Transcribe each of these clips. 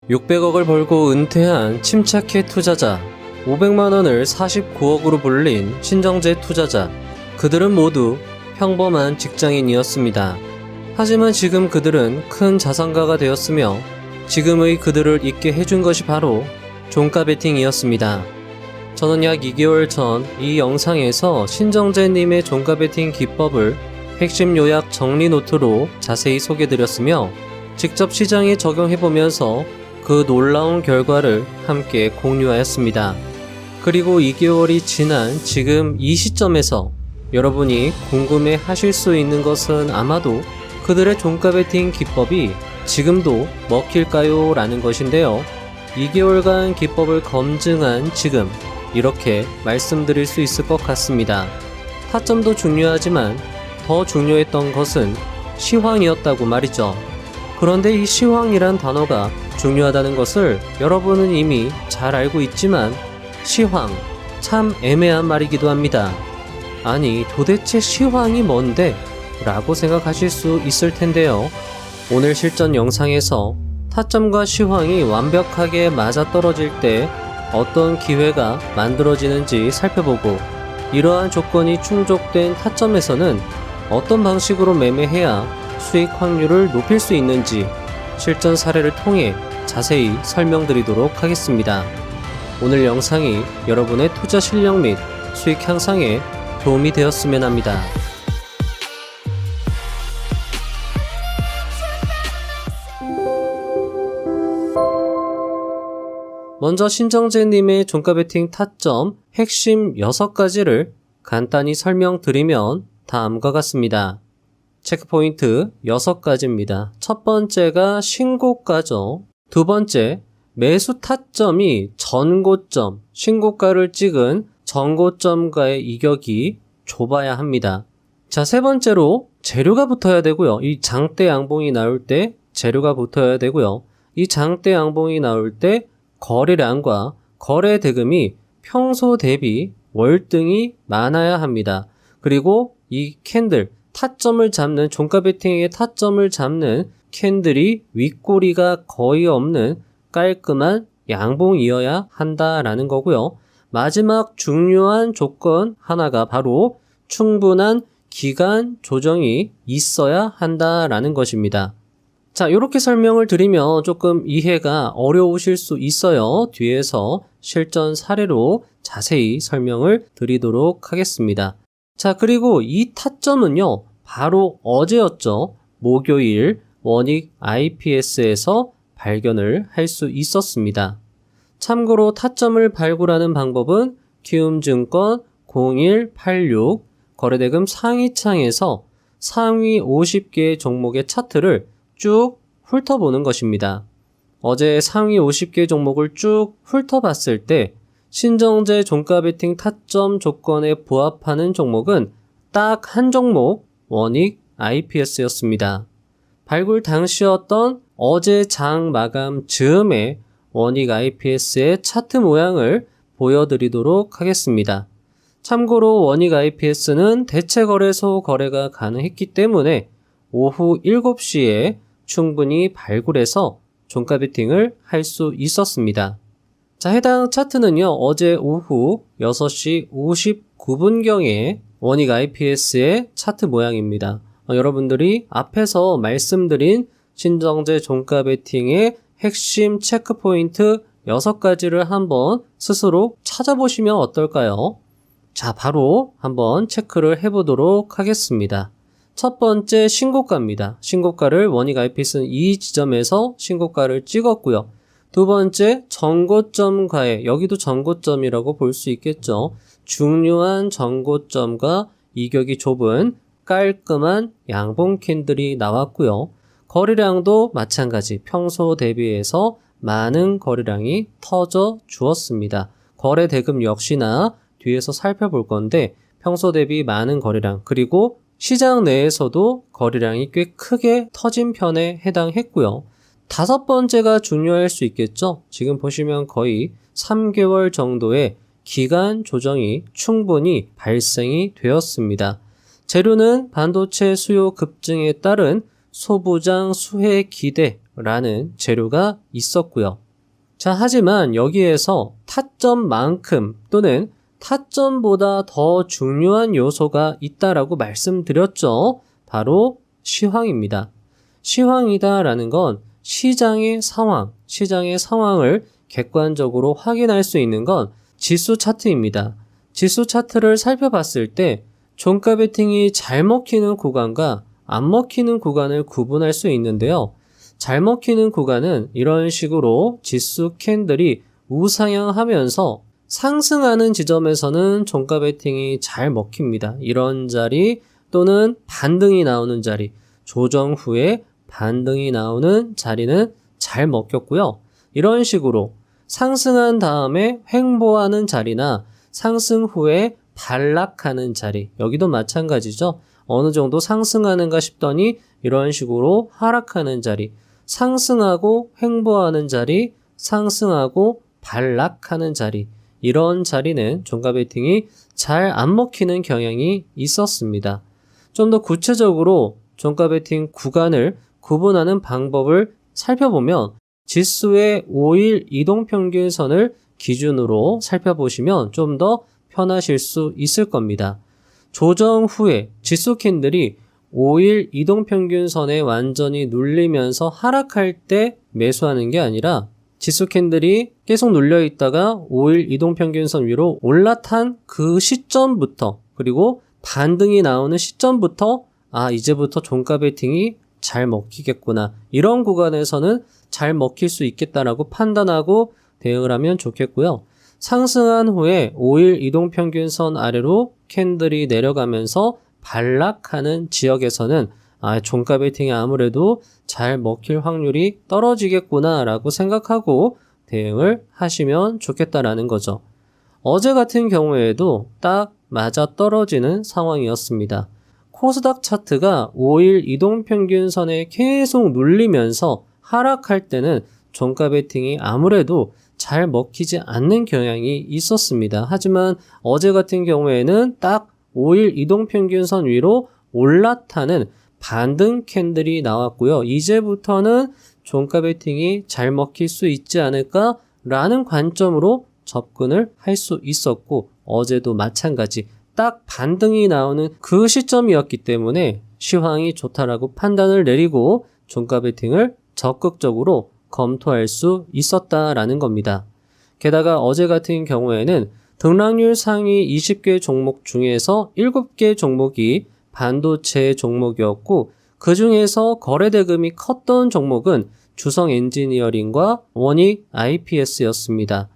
600억을 벌고 은퇴한 침착해 투자자, 500만원을 49억으로 불린 신정재 투자자, 그들은 모두 평범한 직장인이었습니다. 하지만 지금 그들은 큰 자산가가 되었으며 지금의 그들을 있게 해준 것이 바로 종가 베팅이었습니다. 저는 약 2개월 전 이 영상에서 신정재님의 종가 베팅 기법을 핵심 요약 정리 노트로 자세히 소개드렸으며 직접 시장에 적용해보면서 그 놀라운 결과를 함께 공유하였습니다. 그리고 2개월이 지난 지금 이 시점에서 여러분이 궁금해 하실 수 있는 것은 아마도 그들의 종가 베팅 기법이 지금도 먹힐까요? 라는 것인데요. 2개월간 기법을 검증한 지금 이렇게 말씀드릴 수 있을 것 같습니다. 타점도 중요하지만 더 중요했던 것은 시황이었다고 말이죠. 그런데 이 시황이란 단어가 중요하다는 것을 여러분은 이미 잘 알고 있지만 시황, 참 애매한 말이기도 합니다. 아니, 도대체 시황이 뭔데? 라고 생각하실 수 있을 텐데요. 오늘 실전 영상에서 타점과 시황이 완벽하게 맞아떨어질 때 어떤 기회가 만들어지는지 살펴보고 이러한 조건이 충족된 타점에서는 어떤 방식으로 매매해야 수익 확률을 높일 수 있는지 실전 사례를 통해 자세히 설명드리도록 하겠습니다. 오늘 영상이 여러분의 투자 실력 및 수익 향상에 도움이 되었으면 합니다. 먼저 신정재님의 종가 베팅 타점 핵심 6가지를 간단히 설명드리면 다음과 같습니다. 체크포인트 6가지입니다. 첫 번째가 신고가죠. 두 번째, 매수 타점이 전고점, 신고가를 찍은 전고점과의 이격이 좁아야 합니다. 자, 세 번째로 재료가 붙어야 되고요. 이 장대 양봉이 나올 때 재료가 붙어야 되고요. 이 장대 양봉이 나올 때 거래량과 거래 대금이 평소 대비 월등히 많아야 합니다. 그리고 이 캔들, 타점을 잡는, 종가 베팅의 타점을 잡는 캔들이 윗꼬리가 거의 없는 깔끔한 양봉이어야 한다라는 거고요. 마지막 중요한 조건 하나가 바로 충분한 기간 조정이 있어야 한다라는 것입니다. 자, 이렇게 설명을 드리면 조금 이해가 어려우실 수 있어요. 뒤에서 실전 사례로 자세히 설명을 드리도록 하겠습니다. 자, 그리고 이 타점은요, 바로 어제였죠. 목요일 원익 IPS에서 발견을 할 수 있었습니다. 참고로 타점을 발굴하는 방법은 키움증권 0186 거래대금 상위창에서 상위 50개의 종목의 차트를 쭉 훑어보는 것입니다. 어제 상위 50개 종목을 쭉 훑어봤을 때 신정재 종가 베팅 타점 조건에 부합하는 종목은 딱 한 종목 원익 IPS였습니다. 발굴 당시였던 어제 장 마감 즈음에 원익 IPS의 차트 모양을 보여드리도록 하겠습니다. 참고로 원익 IPS는 대체거래소 거래가 가능했기 때문에 오후 7시에 충분히 발굴해서 종가 베팅을 할 수 있었습니다. 자, 해당 차트는요, 어제 오후 6시 59분경에 원익 IPS의 차트 모양입니다. 여러분들이 앞에서 말씀드린 신정재 종가 베팅의 핵심 체크포인트 6가지를 한번 스스로 찾아보시면 어떨까요? 자, 바로 한번 체크를 해보도록 하겠습니다. 첫 번째 신고가입니다. 신고가를 원익 IPS는 이 지점에서 신고가를 찍었고요. 두 번째 전고점과의, 여기도 전고점이라고 볼 수 있겠죠. 중요한 전고점과 이격이 좁은 깔끔한 양봉 캔들이 나왔고요. 거래량도 마찬가지 평소 대비해서 많은 거래량이 터져 주었습니다. 거래 대금 역시나 뒤에서 살펴볼 건데 평소 대비 많은 거래량, 그리고 시장 내에서도 거래량이 꽤 크게 터진 편에 해당했고요. 다섯 번째가 중요할 수 있겠죠. 지금 보시면 거의 3개월 정도의 기간 조정이 충분히 발생이 되었습니다. 재료는 반도체 수요 급증에 따른 소부장 수혜 기대 라는 재료가 있었고요. 자, 하지만 여기에서 타점만큼 또는 타점보다 더 중요한 요소가 있다라고 말씀드렸죠. 바로 시황입니다. 시황이다라는 건 시장의 상황을 객관적으로 확인할 수 있는 건 지수 차트입니다. 지수 차트를 살펴봤을 때 종가 베팅이 잘 먹히는 구간과 안 먹히는 구간을 구분할 수 있는데요. 잘 먹히는 구간은 이런 식으로 지수 캔들이 우상향하면서 상승하는 지점에서는 종가 베팅이 잘 먹힙니다. 이런 자리 또는 반등이 나오는 자리, 조정 후에 반등이 나오는 자리는 잘 먹혔고요. 이런 식으로 상승한 다음에 횡보하는 자리나 상승 후에 반락하는 자리, 여기도 마찬가지죠. 어느 정도 상승하는가 싶더니 이런 식으로 하락하는 자리, 상승하고 횡보하는 자리, 상승하고 반락하는 자리, 이런 자리는 종가 베팅이 잘 안 먹히는 경향이 있었습니다. 좀 더 구체적으로 종가 베팅 구간을 구분하는 방법을 살펴보면 지수의 5일 이동평균선을 기준으로 살펴보시면 좀 더 편하실 수 있을 겁니다. 조정 후에 지수 캔들이 5일 이동평균선에 완전히 눌리면서 하락할 때 매수하는 게 아니라 지수 캔들이 계속 눌려 있다가 5일 이동평균선 위로 올라탄 그 시점부터 그리고 반등이 나오는 시점부터 이제부터 종가 베팅이 잘 먹히겠구나. 이런 구간에서는 잘 먹힐 수 있겠다라고 판단하고 대응을 하면 좋겠고요. 상승한 후에 5일 이동평균선 아래로 캔들이 내려가면서 반락하는 지역에서는 종가 베팅이 아무래도 잘 먹힐 확률이 떨어지겠구나 라고 생각하고 대응을 하시면 좋겠다라는 거죠. 어제 같은 경우에도 딱 맞아 떨어지는 상황이었습니다. 코스닥 차트가 5일 이동평균선에 계속 눌리면서 하락할 때는 종가 베팅이 아무래도 잘 먹히지 않는 경향이 있었습니다. 하지만 어제 같은 경우에는 딱 5일 이동평균선 위로 올라타는 반등 캔들이 나왔고요. 이제부터는 종가 베팅이 잘 먹힐 수 있지 않을까라는 관점으로 접근을 할 수 있었고 어제도 마찬가지 딱 반등이 나오는 그 시점이었기 때문에 시황이 좋다라고 판단을 내리고 종가 베팅을 적극적으로 검토할 수 있었다라는 겁니다. 게다가 어제 같은 경우에는 등락률 상위 20개 종목 중에서 7개 종목이 반도체 종목이었고 그 중에서 거래대금이 컸던 종목은 주성 엔지니어링과 원익 IPS였습니다.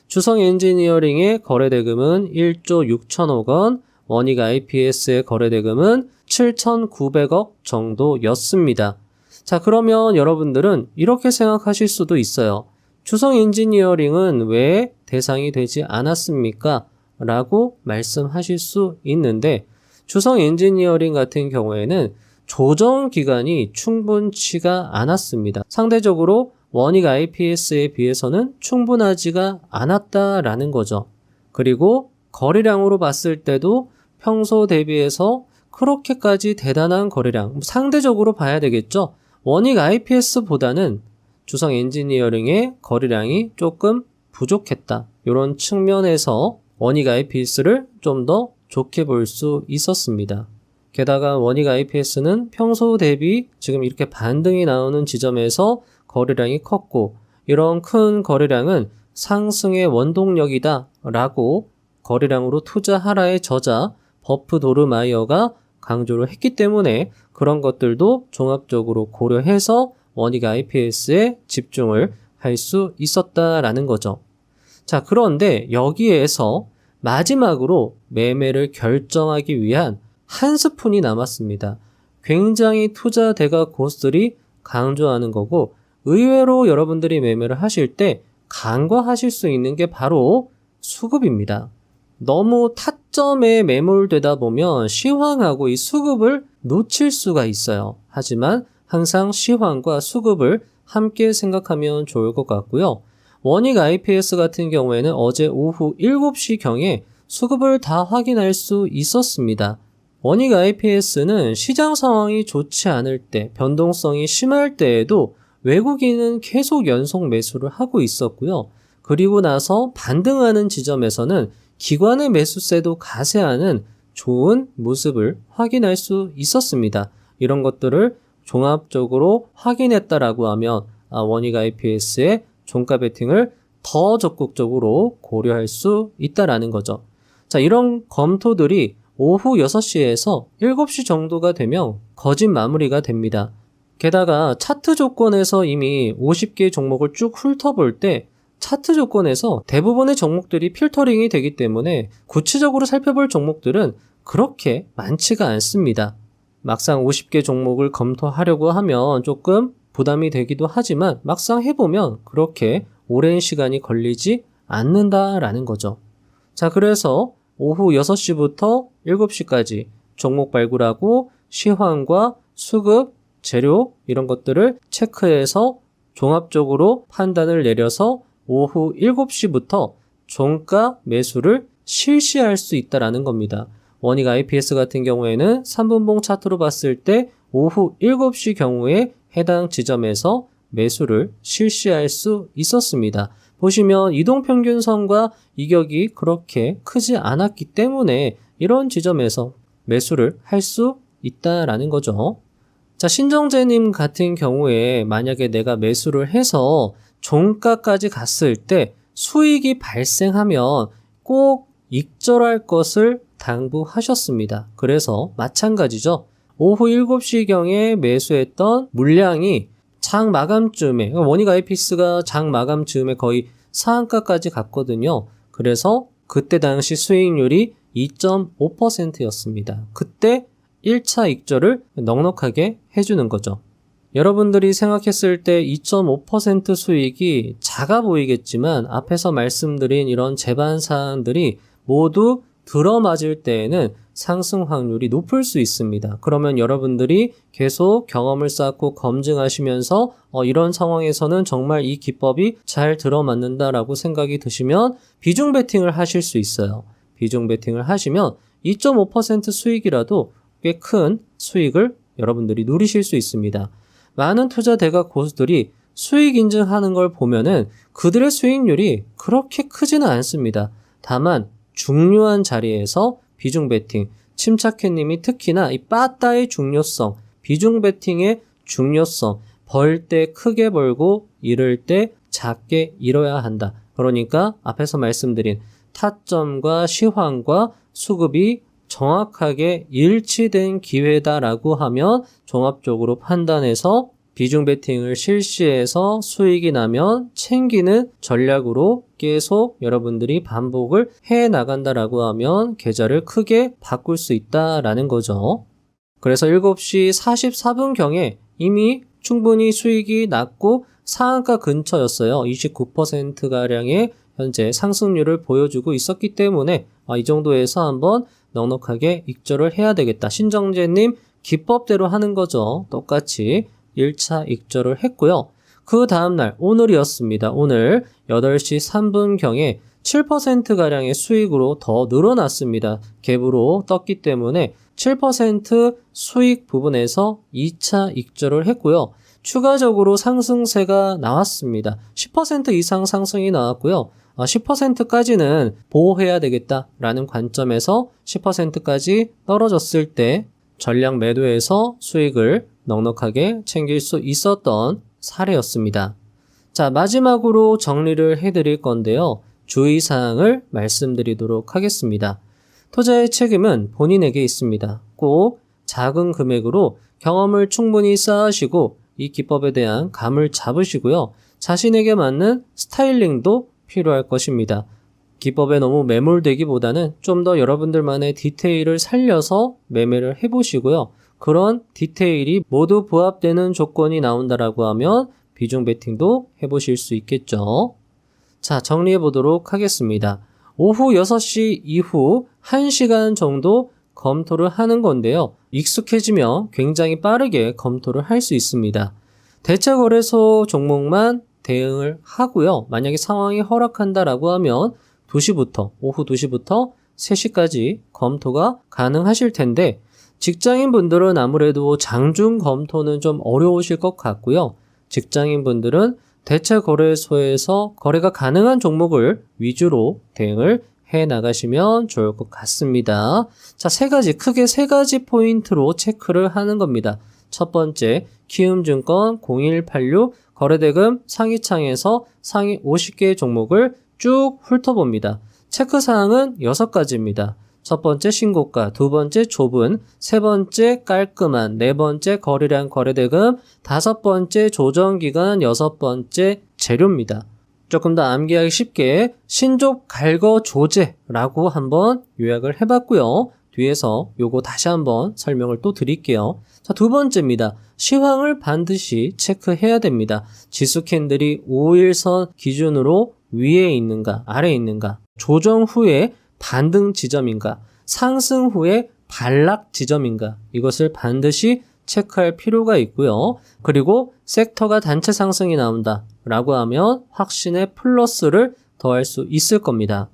주성 엔지니어링의 거래대금은 1조 6천억 원, 원익 IPS의 거래대금은 7,900억 정도였습니다. 자, 그러면 여러분들은 이렇게 생각하실 수도 있어요. 주성 엔지니어링은 왜 대상이 되지 않았습니까? 라고 말씀하실 수 있는데 주성 엔지니어링 같은 경우에는 조정 기간이 충분치가 않았습니다. 상대적으로 원익 IPS에 비해서는 충분하지가 않았다라는 거죠. 그리고 거래량으로 봤을 때도 평소 대비해서 그렇게까지 대단한 거래량, 상대적으로 봐야 되겠죠. 원익 IPS보다는 주성 엔지니어링의 거래량이 조금 부족했다. 이런 측면에서 원익 IPS를 좀 더 좋게 볼 수 있었습니다. 게다가 원익 IPS는 평소 대비 지금 이렇게 반등이 나오는 지점에서 거래량이 컸고 이런 큰 거래량은 상승의 원동력이다 라고 거래량으로 투자하라의 저자 버프 도르마이어가 강조를 했기 때문에 그런 것들도 종합적으로 고려해서 원익 IPS에 집중을 할 수 있었다라는 거죠. 자, 그런데 여기에서 마지막으로 매매를 결정하기 위한 한 스푼이 남았습니다. 굉장히 투자 대가 고수들이 강조하는 거고 의외로 여러분들이 매매를 하실 때 간과하실 수 있는 게 바로 수급입니다. 너무 타점에 매몰되다 보면 시황하고 이 수급을 놓칠 수가 있어요. 하지만 항상 시황과 수급을 함께 생각하면 좋을 것 같고요. 원익 IPS 같은 경우에는 어제 오후 7시경에 수급을 다 확인할 수 있었습니다. 원익 IPS는 시장 상황이 좋지 않을 때, 변동성이 심할 때에도 외국인은 계속 연속 매수를 하고 있었고요. 그리고 나서 반등하는 지점에서는 기관의 매수세도 가세하는 좋은 모습을 확인할 수 있었습니다. 이런 것들을 종합적으로 확인했다라고 하면 원익 IPS의 종가 베팅을 더 적극적으로 고려할 수 있다라는 거죠. 자, 이런 검토들이 오후 6시에서 7시 정도가 되면 거진 마무리가 됩니다. 게다가 차트 조건에서 이미 50개 종목을 쭉 훑어볼 때 차트 조건에서 대부분의 종목들이 필터링이 되기 때문에 구체적으로 살펴볼 종목들은 그렇게 많지가 않습니다. 막상 50개 종목을 검토하려고 하면 조금 부담이 되기도 하지만 막상 해보면 그렇게 오랜 시간이 걸리지 않는다라는 거죠. 자, 그래서 오후 6시부터 7시까지 종목 발굴하고 시황과 수급, 재료 이런 것들을 체크해서 종합적으로 판단을 내려서 오후 7시부터 종가 매수를 실시할 수 있다라는 겁니다. 원익 IPS 같은 경우에는 3분봉 차트로 봤을 때 오후 7시 경우에 해당 지점에서 매수를 실시할 수 있었습니다. 보시면 이동평균선과 이격이 그렇게 크지 않았기 때문에 이런 지점에서 매수를 할 수 있다라는 거죠. 자, 신정재님 같은 경우에 만약에 내가 매수를 해서 종가까지 갔을 때 수익이 발생하면 꼭 익절할 것을 당부하셨습니다. 그래서 마찬가지죠. 오후 7시경에 매수했던 물량이 장 마감쯤에, 원익 IPS가 장 마감쯤에 거의 상한가까지 갔거든요. 그래서 그때 당시 수익률이 2.5%였습니다. 그때 1차 익절을 넉넉하게 해주는 거죠. 여러분들이 생각했을 때 2.5% 수익이 작아 보이겠지만 앞에서 말씀드린 이런 제반 사항들이 모두 들어맞을 때에는 상승 확률이 높을 수 있습니다. 그러면 여러분들이 계속 경험을 쌓고 검증하시면서 이런 상황에서는 정말 이 기법이 잘 들어맞는다라고 생각이 드시면 비중 베팅을 하실 수 있어요. 비중 베팅을 하시면 2.5% 수익이라도 꽤 큰 수익을 여러분들이 누리실 수 있습니다. 많은 투자 대가 고수들이 수익 인증하는 걸 보면은 그들의 수익률이 그렇게 크지는 않습니다. 다만 중요한 자리에서 비중 베팅, 침착해님이 특히나 이 빠따의 중요성, 비중 베팅의 중요성, 벌 때 크게 벌고 잃을 때 작게 잃어야 한다. 그러니까 앞에서 말씀드린 타점과 시황과 수급이 정확하게 일치된 기회다라고 하면 종합적으로 판단해서 비중 베팅을 실시해서 수익이 나면 챙기는 전략으로 계속 여러분들이 반복을 해 나간다라고 하면 계좌를 크게 바꿀 수 있다라는 거죠. 그래서 7시 44분경에 이미 충분히 수익이 났고 상한가 근처였어요. 29%가량의 현재 상승률을 보여주고 있었기 때문에 이 정도에서 한번 넉넉하게 익절을 해야 되겠다. 신정재님 기법대로 하는 거죠. 똑같이 1차 익절을 했고요. 그 다음날 오늘이었습니다. 오늘 8시 3분경에 7%가량의 수익으로 더 늘어났습니다. 갭으로 떴기 때문에 7% 수익 부분에서 2차 익절을 했고요. 추가적으로 상승세가 나왔습니다. 10% 이상 상승이 나왔고요. 10%까지는 보호해야 되겠다라는 관점에서 10%까지 떨어졌을 때 전량 매도해서 수익을 넉넉하게 챙길 수 있었던 사례였습니다. 자, 마지막으로 정리를 해드릴 건데요. 주의사항을 말씀드리도록 하겠습니다. 투자의 책임은 본인에게 있습니다. 꼭 작은 금액으로 경험을 충분히 쌓으시고 이 기법에 대한 감을 잡으시고요. 자신에게 맞는 스타일링도 필요할 것입니다. 기법에 너무 매몰되기보다는 좀 더 여러분들만의 디테일을 살려서 매매를 해보시고요. 그런 디테일이 모두 부합되는 조건이 나온다라고 하면 비중 베팅도 해보실 수 있겠죠. 자, 정리해 보도록 하겠습니다. 오후 6시 이후 1시간 정도 검토를 하는 건데요. 익숙해지면 굉장히 빠르게 검토를 할 수 있습니다. 대체거래소 종목만 대응을 하고요. 만약에 상황이 허락한다라고 하면 오후 2시부터 3시까지 검토가 가능하실 텐데 직장인 분들은 아무래도 장중 검토는 좀 어려우실 것 같고요. 직장인분들은 대체거래소에서 거래가 가능한 종목을 위주로 대응을 해 나가시면 좋을 것 같습니다. 자, 크게 세 가지 포인트로 체크를 하는 겁니다. 첫 번째, 키움증권 0186 거래대금 상위창에서 상위 50개의 종목을 쭉 훑어봅니다. 체크사항은 6가지입니다. 첫 번째 신고가, 두 번째 좁은, 세 번째 깔끔한, 네 번째 거래량 거래대금, 다섯 번째 조정기간, 여섯 번째 재료입니다. 조금 더 암기하기 쉽게 신족 갈거 조제라고 한번 요약을 해봤고요. 뒤에서 요거 다시 한번 설명을 또 드릴게요. 자, 두 번째입니다. 시황을 반드시 체크해야 됩니다. 지수 캔들이 5일선 기준으로 위에 있는가, 아래에 있는가, 조정 후에 반등 지점인가, 상승 후에 반락 지점인가, 이것을 반드시 체크할 필요가 있고요. 그리고 섹터가 단체 상승이 나온다 라고 하면 확신의 플러스를 더할 수 있을 겁니다.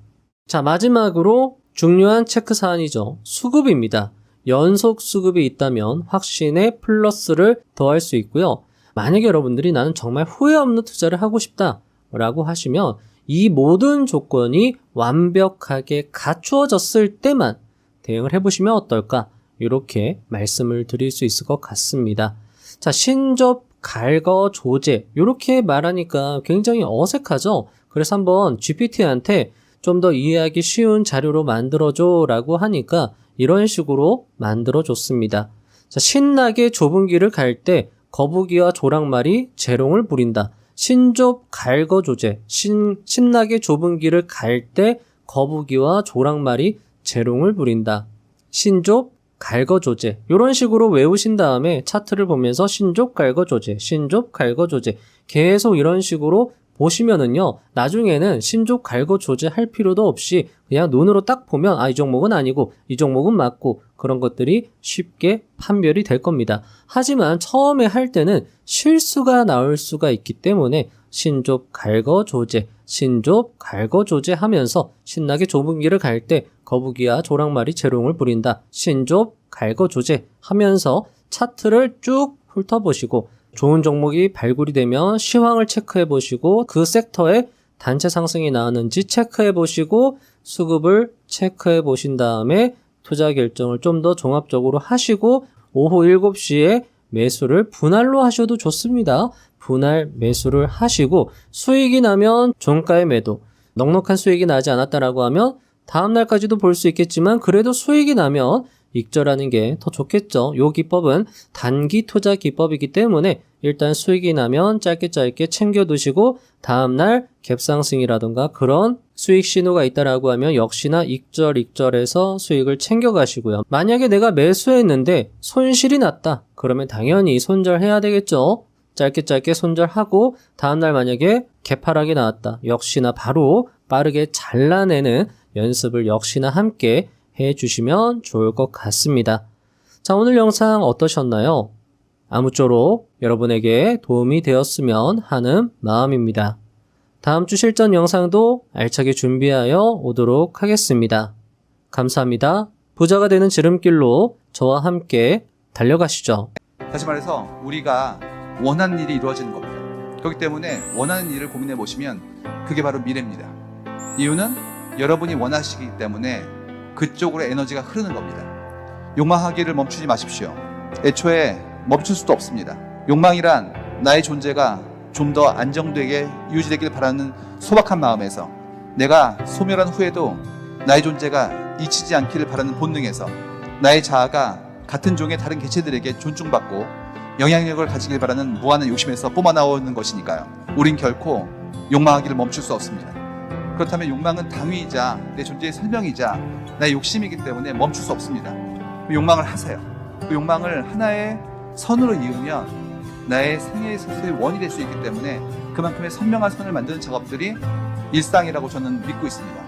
자, 마지막으로 중요한 체크 사안이죠. 수급입니다. 연속 수급이 있다면 확신의 플러스를 더할 수 있고요. 만약에 여러분들이 나는 정말 후회 없는 투자를 하고 싶다 라고 하시면 이 모든 조건이 완벽하게 갖추어졌을 때만 대응을 해보시면 어떨까? 이렇게 말씀을 드릴 수 있을 것 같습니다. 자, 신접, 갈거, 조제 이렇게 말하니까 굉장히 어색하죠? 그래서 한번 GPT한테 좀 더 이해하기 쉬운 자료로 만들어줘 라고 하니까 이런 식으로 만들어줬습니다. 자, 신나게 좁은 길을 갈 때 거북이와 조랑말이 재롱을 부린다. 신접 갈거 조제, 신나게 좁은 길을 갈 때 거북이와 조랑말이 재롱을 부린다. 신접 갈거 조제 이런 식으로 외우신 다음에 차트를 보면서 신접 갈거 조제, 신접 갈거 조제 계속 이런 식으로 보시면은요, 나중에는 신족 갈고 조제할 필요도 없이 그냥 눈으로 딱 보면 이 종목은 아니고 이 종목은 맞고 그런 것들이 쉽게 판별이 될 겁니다. 하지만 처음에 할 때는 실수가 나올 수가 있기 때문에 신족 갈거 조제, 신족 갈거 조제 하면서 신나게 좁은 길을 갈 때 거북이와 조랑말이 재롱을 부린다. 신족 갈거 조제 하면서 차트를 쭉 훑어보시고 좋은 종목이 발굴이 되면 시황을 체크해 보시고 그 섹터에 단체 상승이 나왔는지 체크해 보시고 수급을 체크해 보신 다음에 투자 결정을 좀 더 종합적으로 하시고 오후 7시에 매수를 분할로 하셔도 좋습니다. 분할 매수를 하시고 수익이 나면 종가의 매도, 넉넉한 수익이 나지 않았다라고 하면 다음 날까지도 볼 수 있겠지만 그래도 수익이 나면 익절하는 게 더 좋겠죠. 이 기법은 단기 투자 기법이기 때문에 일단 수익이 나면 짧게 챙겨두시고 다음날 갭상승이라던가 그런 수익 신호가 있다라고 하면 역시나 익절해서 수익을 챙겨가시고요. 만약에 내가 매수했는데 손실이 났다. 그러면 당연히 손절해야 되겠죠. 짧게 손절하고 다음날 만약에 개파락이 나왔다. 역시나 바로 빠르게 잘라내는 연습을 역시나 함께 해주시면 좋을 것 같습니다. 자, 오늘 영상 어떠셨나요? 아무쪼록 여러분에게 도움이 되었으면 하는 마음입니다. 다음 주 실전 영상도 알차게 준비하여 오도록 하겠습니다. 감사합니다. 부자가 되는 지름길로 저와 함께 달려가시죠. 다시 말해서 우리가 원하는 일이 이루어지는 겁니다. 그렇기 때문에 원하는 일을 고민해 보시면 그게 바로 미래입니다. 이유는 여러분이 원하시기 때문에 그쪽으로 에너지가 흐르는 겁니다. 욕망하기를 멈추지 마십시오. 애초에 멈출 수도 없습니다. 욕망이란 나의 존재가 좀 더 안정되게 유지되길 바라는 소박한 마음에서 내가 소멸한 후에도 나의 존재가 잊히지 않기를 바라는 본능에서 나의 자아가 같은 종의 다른 개체들에게 존중받고 영향력을 가지길 바라는 무한한 욕심에서 뿜어나오는 것이니까요. 우린 결코 욕망하기를 멈출 수 없습니다. 그렇다면 욕망은 당위이자 내 존재의 설명이자 나의 욕심이기 때문에 멈출 수 없습니다. 그 욕망을 하세요. 그 욕망을 하나의 선으로 이으면 나의 생애의 소수의 원이 될 수 있기 때문에 그만큼의 선명한 선을 만드는 작업들이 일상이라고 저는 믿고 있습니다.